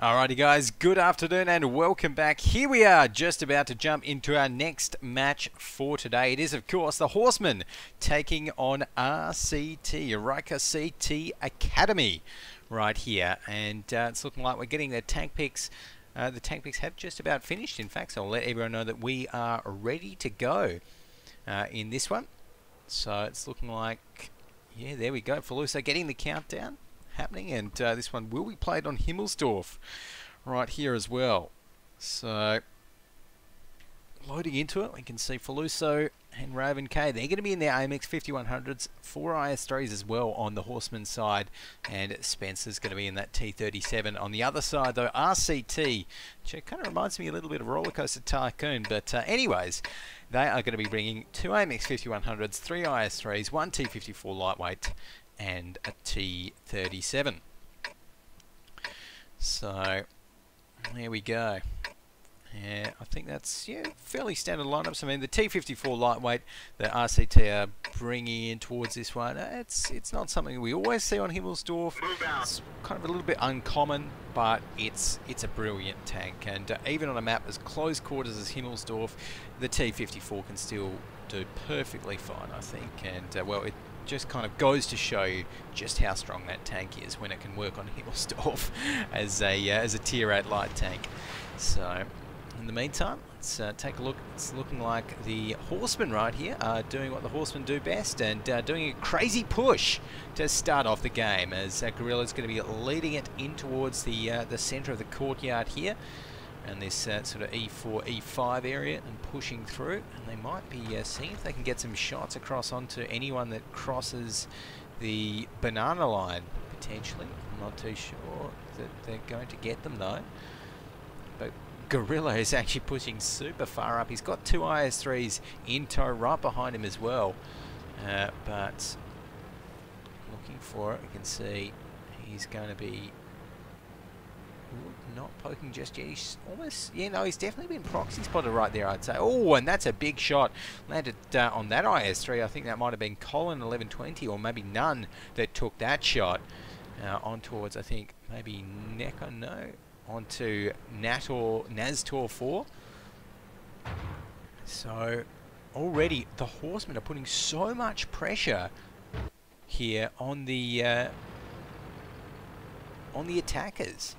Alrighty guys, good afternoon and welcome back. Here we are, just about to jump into our next match for today. It is of course the Horsemen taking on RCT, RCT Academy right here. And it's looking like we're getting the tank picks. The tank picks have just about finished, in fact, so I'll let everyone know that we are ready to go in this one. So it's looking like, yeah, there we go. Falusa getting the countdown happening, and this one will be played on Himmelsdorf right here as well. So loading into it, we can see Faluso and Raven K. They're going to be in their AMX 5100s, 4 IS3s as well on the Horseman side, and Spencer's going to be in that T37. On the other side though, RCT, which kind of reminds me a little bit of Roller Coaster Tycoon, but anyways, they are going to be bringing 2 AMX 5100s, 3 IS3s, 1 T54 lightweight, and a T37. So there we go. Yeah, I think that's fairly standard lineups. I mean, the T54 lightweight that RCT are bringing in towards this one, it's not something we always see on Himmelsdorf. It's kind of a little bit uncommon, but it's a brilliant tank, and even on a map as close quarters as Himmelsdorf, the T54 can still do perfectly fine, I think. And well, it just kind of goes to show you just how strong that tank is when it can work on Himmelsdorf as a tier 8 light tank. So in the meantime, let's take a look. It's looking like the Horsemen right here are doing what the Horsemen do best, and doing a crazy push to start off the game, as Gorilla's going to be leading it in towards the centre of the courtyard here, and this sort of E4, E5 area, and pushing through. And they might be seeing if they can get some shots across onto anyone that crosses the banana line, potentially. I'm not too sure that they're going to get them though. But Gorilla is actually pushing super far up. He's got 2 IS3s in tow right behind him as well. But looking for it, we can see he's going to be not poking just yet. He's almost, he's definitely been proxy spotted right there, I'd say. Oh, and that's a big shot. Landed on that IS3. I think that might have been Colin 1120, or maybe none, that took that shot on towards, I think, maybe Neko, no, onto Naztor 4. So already the Horsemen are putting so much pressure here on the attackers.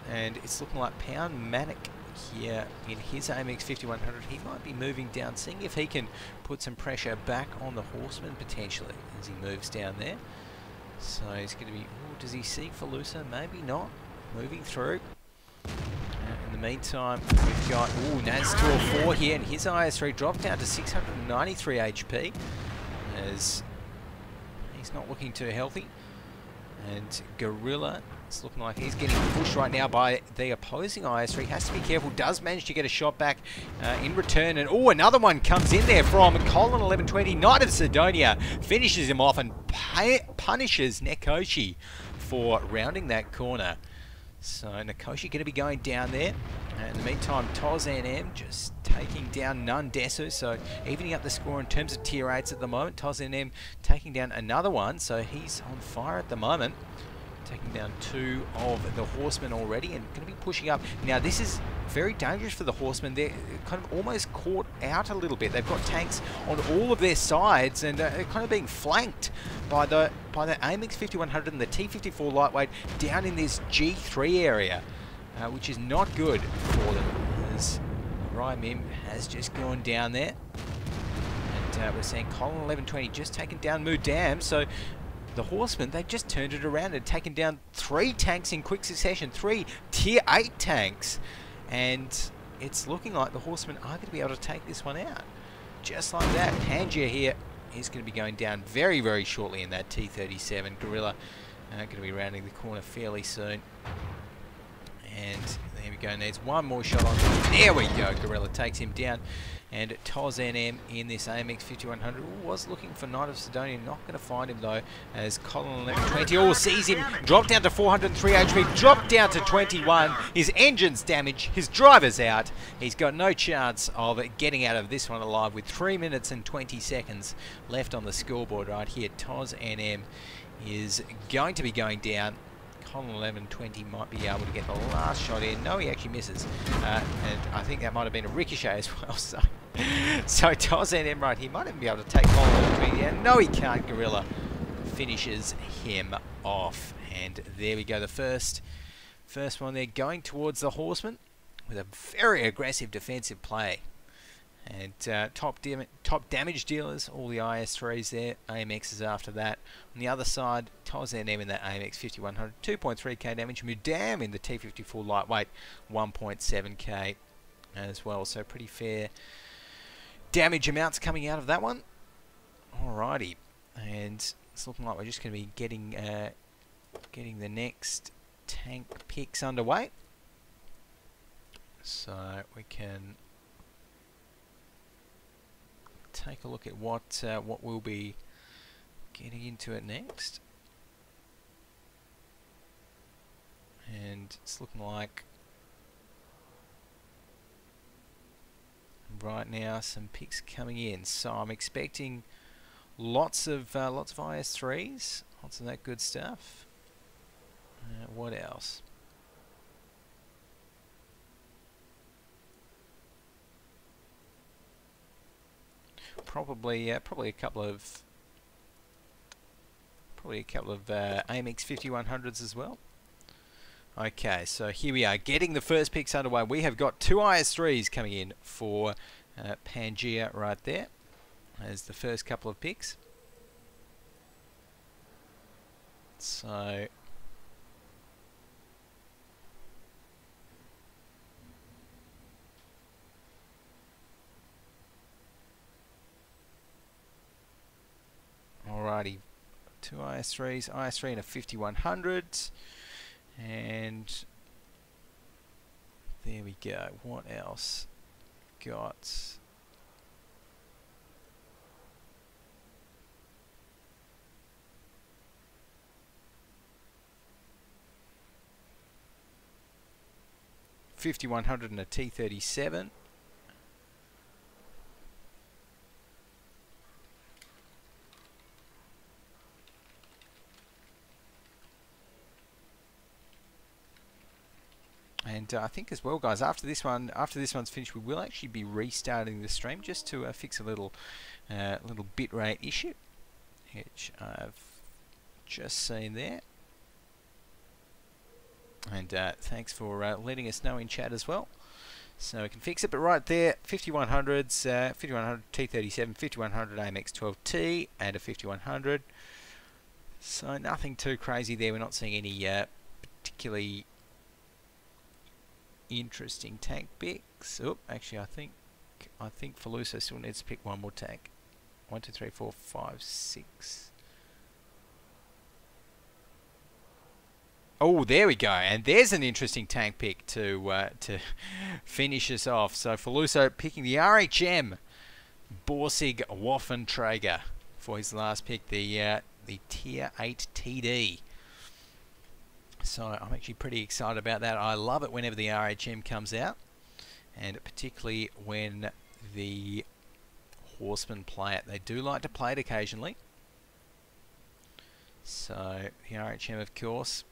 And it's looking like Pound Manic here in his AMX 5100. He might be moving down, seeing if he can put some pressure back on the Horseman potentially as he moves down there. So he's going to be, does he seek Falusa? Maybe not. Moving through. In the meantime, we've got Naztor 4 here, and his IS3 dropped down to 693 HP as he's not looking too healthy. And Gorilla, it's looking like he's getting pushed right now by the opposing IS3. Has to be careful. Does manage to get a shot back in return. And another one comes in there from Colin 1120. Knight of Sidonia finishes him off and punishes Nekoshi for rounding that corner. So Nekoshi going to be going down there. In the meantime, Toz NM just taking down Nundesu, so evening up the score in terms of tier 8s at the moment. Toz NM taking down another one, so he's on fire at the moment. Taking down 2 of the Horsemen already, and going to be pushing up. Now this is very dangerous for the Horsemen. They're kind of almost caught out a little bit. They've got tanks on all of their sides, and they're kind of being flanked by the AMX 5100 and the T54 lightweight down in this G3 area, which is not good for them, as Rymim has just gone down there. And we're seeing Colin 1120 just taken down Mudam, so the Horsemen, they've just turned it around and taken down 3 tanks in quick succession, 3 tier 8 tanks, and it's looking like the Horsemen are going to be able to take this one out. Just like that. Pangia here is going to be going down very, very shortly in that T37. Gorilla going to be rounding the corner fairly soon. And there we go, needs one more shot on. There we go, Gorilla takes him down. And Toz NM in this AMX 5100 was looking for Knight of Sidonia, not going to find him though, as Colin 1120 sees him drop down to 403 HP, drop down to 21. His engine's damaged, his driver's out. He's got no chance of getting out of this one alive with 3 minutes and 20 seconds left on the scoreboard right here. Toz NM is going to be going down. Colin 1120 might be able to get the last shot in. No, he actually misses. And I think that might have been a ricochet as well. So Tarzan Emrite, he might even be able to take Colin 1120. Yeah, no, he can't. Gorilla finishes him off. And there we go. The first one there going towards the Horsemen with a very aggressive defensive play. And top damage dealers, all the IS-3s there, AMXs after that. On the other side, Tarzan M in that AMX 5100, 2.3k damage. Mudam in the T54 lightweight, 1.7k as well. So pretty fair damage amounts coming out of that one. Alrighty, and it's looking like we're just going to be getting the next tank picks underway. So we can take a look at what we'll be getting into it next, and it's looking like right now some picks coming in. So I'm expecting lots of IS-3s, lots of that good stuff. What else? Probably a couple of AMX 5100s as well. Okay, so here we are getting the first picks underway. We have got 2 IS-3s coming in for Pangea right there as the first couple of picks. So alrighty, 2 IS-3s, IS-3 and a 5100, and there we go. What else? Got .5100 and a T37. And I think as well, guys, after this one's finished, we will actually be restarting the stream just to fix a little bitrate issue, which I've just seen there. And thanks for letting us know in chat as well, so we can fix it. But right there, 5100s, 5100 T37, 5100 AMX 12T, and a 5100. So nothing too crazy there. We're not seeing any particularly interesting tank picks. Oh, actually, I think Faluso still needs to pick one more tank. 1, 2, 3, 4, 5, 6. Oh, there we go, and there's an interesting tank pick to finish us off. So Faluso picking the RHM Borsig Waffenträger for his last pick, the Tier 8 TD. So I'm actually pretty excited about that. I love it whenever the RHM comes out, and particularly when the Horsemen play it. They do like to play it occasionally. So the RHM, of course,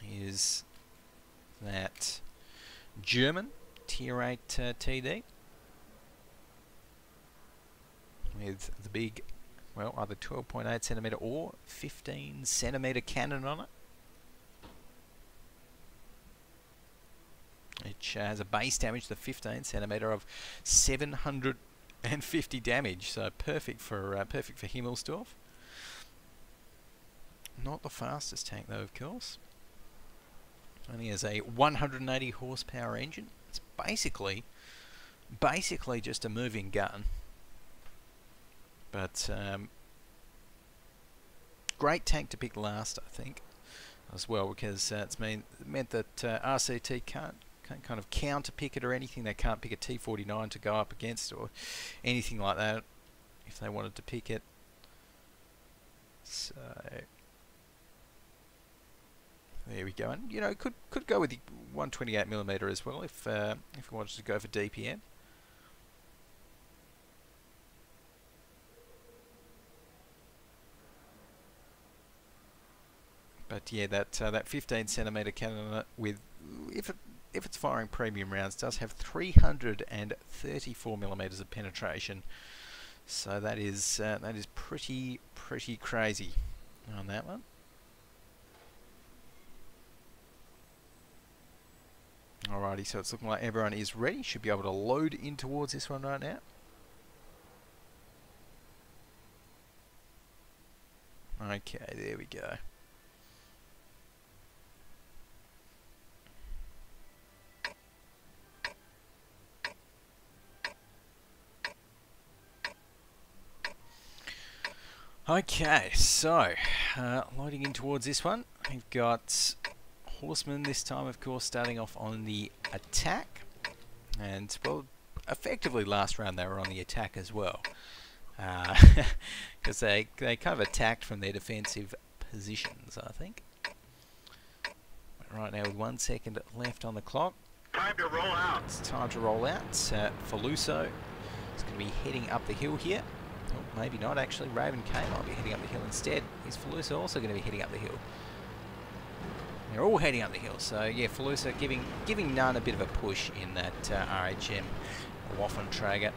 is that German Tier 8 TD with the big, well, either 12.8 centimeter or 15 centimeter cannon on it. Which has a base damage, the 15 centimeter, of 750 damage. So perfect for Himmelsdorf. Not the fastest tank though, of course. Only has a 180 horsepower engine. It's basically just a moving gun. But great tank to pick last, I think, as well, because it's meant that RCT can't kind of counter pick it or anything. They can't pick a T49 to go up against or anything like that if they wanted to pick it. So there we go, and you know, could go with the 128mm as well if we wanted to go for DPM. But yeah, that 15 centimeter cannon with, if it's firing premium rounds, does have 334 millimeters of penetration. So that is pretty crazy on that one. Alrighty, so it's looking like everyone is ready. Should be able to load in towards this one right now. Okay, there we go. Okay, so loading in towards this one. We've got Horsemen this time, of course, starting off on the attack, and well, effectively last round they were on the attack as well, because they kind of attacked from their defensive positions, I think. Right now, with 1 second left on the clock, Time to roll out. it's time to roll out. Faluso is going to be heading up the hill here. Oh, maybe not actually. Raven K might be heading up the hill instead. Is Faluso also going to be heading up the hill? They're all heading up the hill, so yeah, Faluso giving Nunn a bit of a push in that RHM Waffentrager.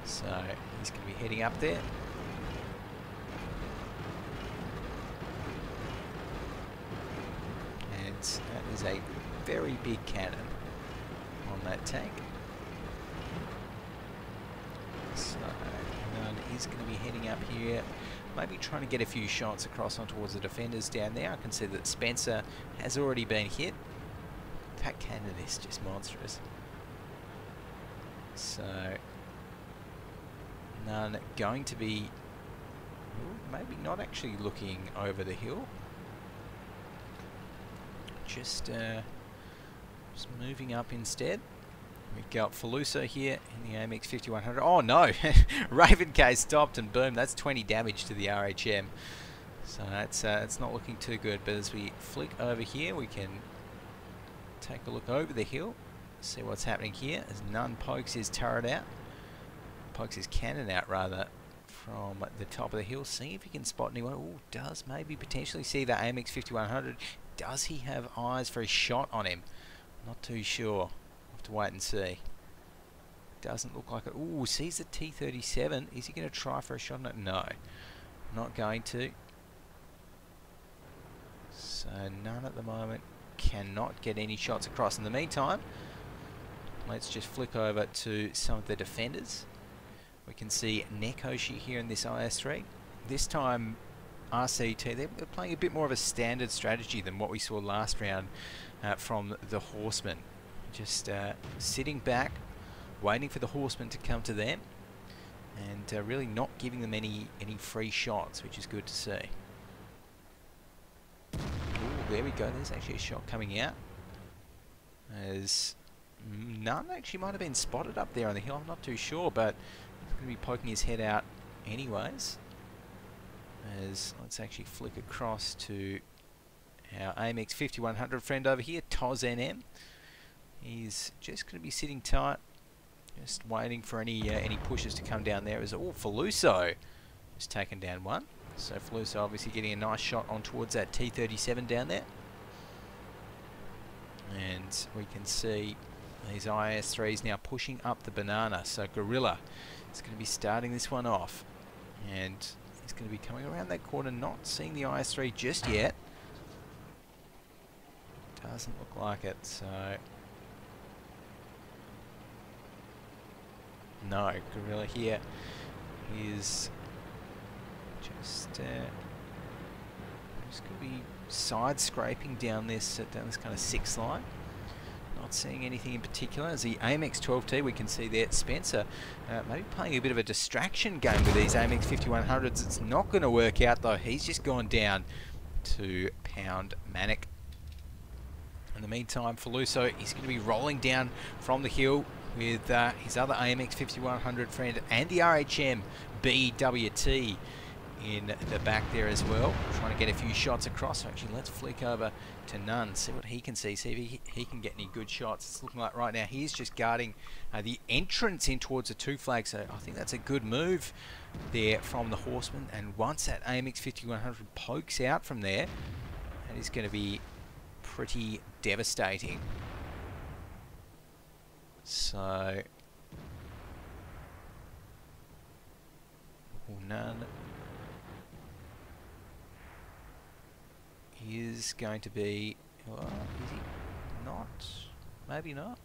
So he's going to be heading up there. And that is a very big cannon on that tank. So Nunn is going to be heading up here. Maybe trying to get a few shots across on towards the defenders down there. I can see that Spencer has already been hit. That cannon is just monstrous. So Nunn going to be maybe not actually looking over the hill. Just moving up instead. We've got Faluso here in the AMX 5100. Oh no! Raven K stopped and boom, that's 20 damage to the RHM. So it's not looking too good. But as we flick over here, we can take a look over the hill, see what's happening here. As Nunn pokes his turret out, pokes his cannon out rather, from the top of the hill. See if he can spot anyone. Oh, does maybe potentially see the AMX 5100. Does he have eyes for a shot on him? Not too sure. To wait and see. Doesn't look like it. Ooh, sees the T-37. Is he going to try for a shot on it? No, not going to. So Nunn at the moment cannot get any shots across. In the meantime, let's just flick over to some of the defenders. We can see Nekoshi here in this IS-3. This time RCT, they're playing a bit more of a standard strategy than what we saw last round from the Horsemen. Just sitting back, waiting for the Horsemen to come to them, and really not giving them any free shots, which is good to see. Ooh, there we go. There's actually a shot coming out. As Nunn actually might have been spotted up there on the hill. I'm not too sure, but he's going to be poking his head out anyways. As let's actually flick across to our AMX 5100 friend over here, Toz NM. He's just going to be sitting tight, just waiting for any pushes to come down there. As Faluso has taken down one. So Faluso obviously getting a nice shot on towards that T-37 down there. And we can see these IS-3s now pushing up the banana. So Gorilla is going to be starting this one off. And he's going to be coming around that corner, not seeing the IS-3 just yet. Doesn't look like it, so... No, Gorilla here is just going to be side scraping down this kind of 6 line. Not seeing anything in particular. As the AMX 12T, we can see there Spencer maybe playing a bit of a distraction game with these AMX 5100s. It's not going to work out though. He's just gone down to pound Manic. In the meantime, Faluso is going to be rolling down from the hill with his other AMX 5100 friend and the RHM WoT in the back there as well, trying to get a few shots across. So actually, let's flick over to Nunn, see what he can see if he can get any good shots. It's looking like right now he's just guarding the entrance in towards the 2 flag, so I think that's a good move there from the Horsemen. And once that AMX 5100 pokes out from there, that is going to be pretty devastating. So Nunn is going to be, well, is he not? Maybe not.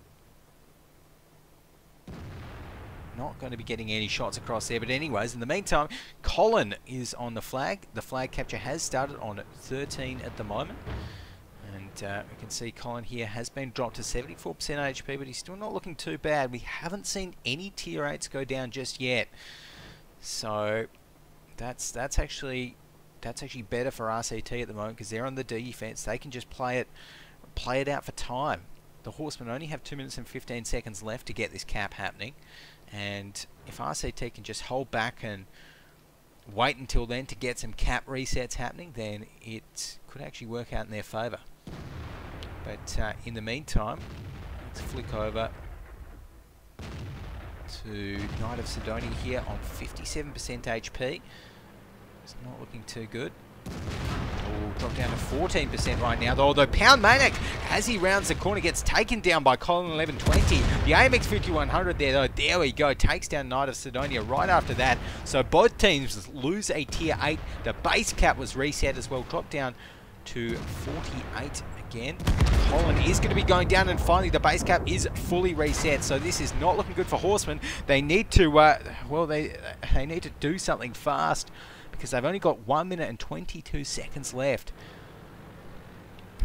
Not going to be getting any shots across there, but anyways, in the meantime, Colin is on the flag. The flag capture has started on 13 at the moment. And we can see Colin here has been dropped to 74% HP, but he's still not looking too bad. We haven't seen any tier 8s go down just yet. So that's actually better for RCT at the moment, because they're on the defense. They can just play it out for time. The Horsemen only have 2 minutes and 15 seconds left to get this cap happening, and if RCT can just hold back and wait until then to get some cap resets happening, then it could actually work out in their favour. But in the meantime, let's flick over to Knight of Sidonia here on 57% HP. It's not looking too good. Oh, dropped down to 14% right now, although Pound Manic, as he rounds the corner, gets taken down by Colin 1120. The AMX 5100 there, though, there we go, takes down Knight of Sidonia right after that. So both teams lose a tier 8. The base cap was reset as well, dropped down to 48 again. Colin is going to be going down, and finally the base cap is fully reset. So this is not looking good for Horsemen. They need to, well, they need to do something fast, because they've only got 1 minute and 22 seconds left.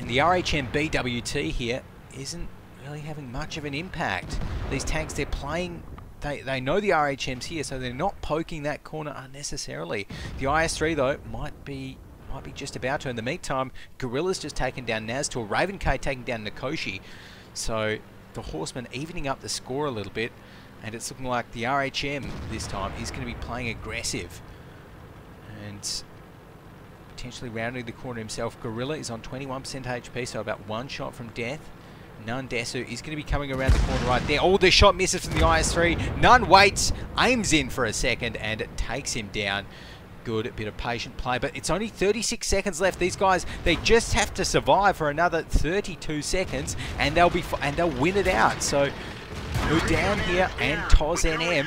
And the RHM BWT here isn't really having much of an impact. These tanks, they're playing, they know the RHM's here, so they're not poking that corner unnecessarily. The IS-3 though might be just about to. In the meantime, Gorilla's just taken down Naztor, Raven K taking down Nikoshi. So the Horsemen evening up the score a little bit, and it's looking like the RHM this time is going to be playing aggressive and potentially rounding the corner himself. Gorilla is on 21% HP, so about 1 shot from death. Nunn Desu is going to be coming around the corner right there. Oh, the shot misses from the IS-3. Nunn waits, aims in for a second, and it takes him down. Good bit of patient play, but it's only 36 seconds left. These guys, they just have to survive for another 32 seconds, and they'll win it out. So Mudam here and Toz NM,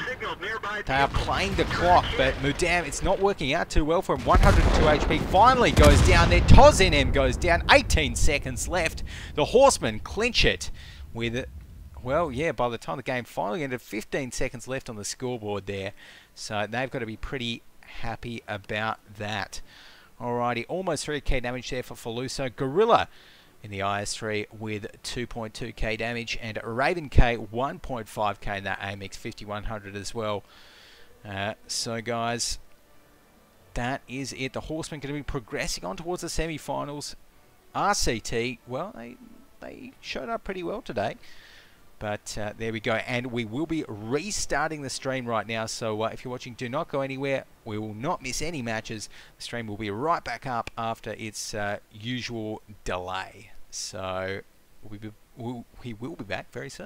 they are playing the clock, but Mudam, it's not working out too well for him. 102 HP finally goes down there. Toz NM goes down. 18 seconds left. The Horsemen clinch it with, well, yeah, by the time the game finally ended, 15 seconds left on the scoreboard there. So they've got to be pretty happy about that. Alrighty, almost 3k damage there for Faluso. Gorilla in the IS-3 with 2.2k damage, and Raven K 1.5k in that AMX 5100 as well. So guys, that is it. The Horsemen going to be progressing on towards the semi-finals. RCT, well, they showed up pretty well today. But there we go, and we will be restarting the stream right now, so if you're watching, do not go anywhere. We will not miss any matches. The stream will be right back up after its usual delay. So we will be back very soon.